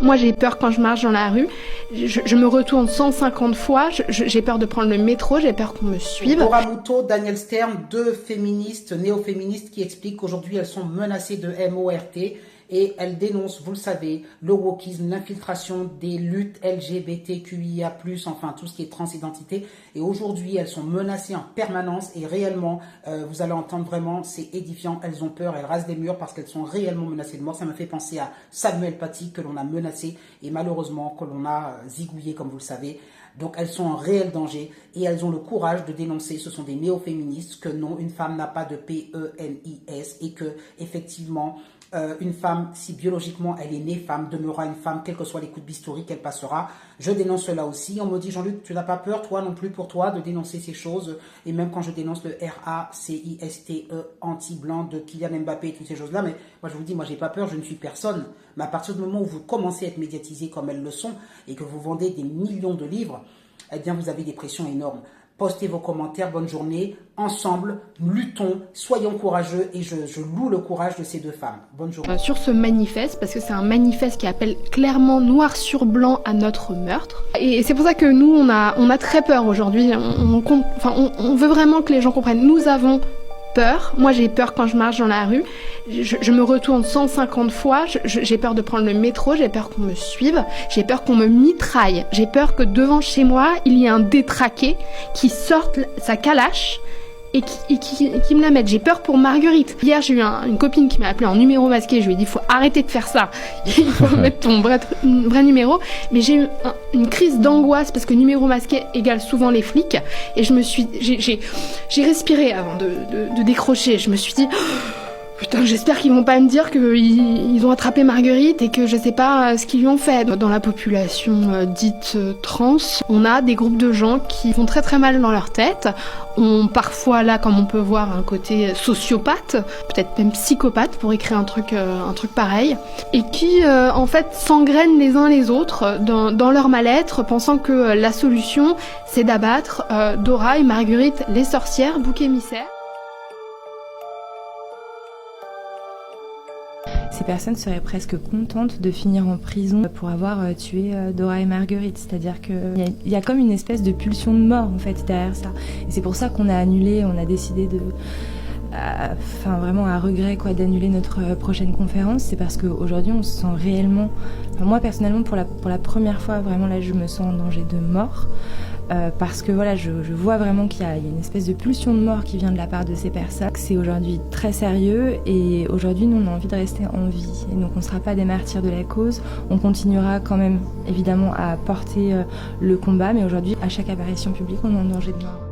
Moi j'ai peur quand je marche dans la rue, je me retourne 150 fois, j'ai peur de prendre le métro, j'ai peur qu'on me suive. Dora Muto, Daniel Stern, deux féministes, néo-féministes qui expliquent qu'aujourd'hui elles sont menacées de MORT et elles dénoncent, vous le savez, le wokisme, l'infiltration des luttes LGBTQIA+, enfin tout ce qui est transidentité. Et aujourd'hui elles sont menacées en permanence et réellement, vous allez entendre vraiment, c'est édifiant, elles ont peur, elles rasent des murs parce qu'elles sont réellement menacées de mort. Ça me fait penser à Samuel Paty que l'on a menacé et malheureusement que l'on a zigouillé comme vous le savez. Donc elles sont en réel danger et elles ont le courage de dénoncer, ce sont des néo-féministes, que non, une femme n'a pas de PENIS et que effectivement une femme, si biologiquement elle est née femme, demeurera une femme, quels que soient les coups de bistouri qu'elle passera. Je dénonce cela aussi. On me dit, Jean-Luc, tu n'as pas peur, toi non plus pour toi, de dénoncer ces choses. Et même quand je dénonce le RACISTE anti-blanc de Kylian Mbappé et toutes ces choses-là, mais moi je vous dis, moi j'ai pas peur, je ne suis personne. Mais à partir du moment où vous commencez à être médiatisés comme elles le sont et que vous vendez des millions de livres, eh bien vous avez des pressions énormes. Postez vos commentaires, bonne journée. Ensemble, luttons, soyons courageux et je loue le courage de ces deux femmes. Bonne journée. Sur ce manifeste, parce que c'est un manifeste qui appelle clairement noir sur blanc à notre meurtre. Et c'est pour ça que nous, on a très peur aujourd'hui. On veut vraiment que les gens comprennent. Nous avons peur. Moi, j'ai peur quand je marche dans la rue. Je me retourne 150 fois. J'ai peur de prendre le métro. J'ai peur qu'on me suive. J'ai peur qu'on me mitraille. J'ai peur que devant chez moi, il y ait un détraqué qui sorte sa calache et qui me la mette. J'ai peur pour Marguerite. Hier, j'ai eu une copine qui m'a appelé en numéro masqué. Je lui ai dit, il faut arrêter de faire ça. Il faut mettre ton vrai numéro. Mais j'ai eu une crise d'angoisse parce que numéro masqué égale souvent les flics. Et j'ai respiré avant de décrocher. Je me suis dit, putain, j'espère qu'ils vont pas me dire qu'ils ont attrapé Marguerite et que je sais pas ce qu'ils lui ont fait. Dans la population dite trans, on a des groupes de gens qui vont très très mal dans leur tête. Parfois là, comme on peut voir, un côté sociopathe, peut-être même psychopathe pour écrire un truc pareil, et qui en fait s'engrainent les uns les autres dans leur mal-être, pensant que la solution c'est d'abattre Dora et Marguerite, les sorcières, bouc émissaires. Ces personnes seraient presque contentes de finir en prison pour avoir tué Dora et Marguerite. C'est-à-dire qu'il y a comme une espèce de pulsion de mort en fait derrière ça. Et c'est pour ça qu'on a annulé, on a décidé de... vraiment à regret quoi, d'annuler notre prochaine conférence. C'est parce qu'aujourd'hui on se sent réellement... moi personnellement pour la première fois vraiment là je me sens en danger de mort. Parce que voilà, je vois vraiment qu'il y a une espèce de pulsion de mort qui vient de la part de ces personnes. C'est aujourd'hui très sérieux et aujourd'hui nous on a envie de rester en vie. Et donc on ne sera pas des martyrs de la cause, on continuera quand même évidemment à porter le combat, mais aujourd'hui à chaque apparition publique on est en danger de mort.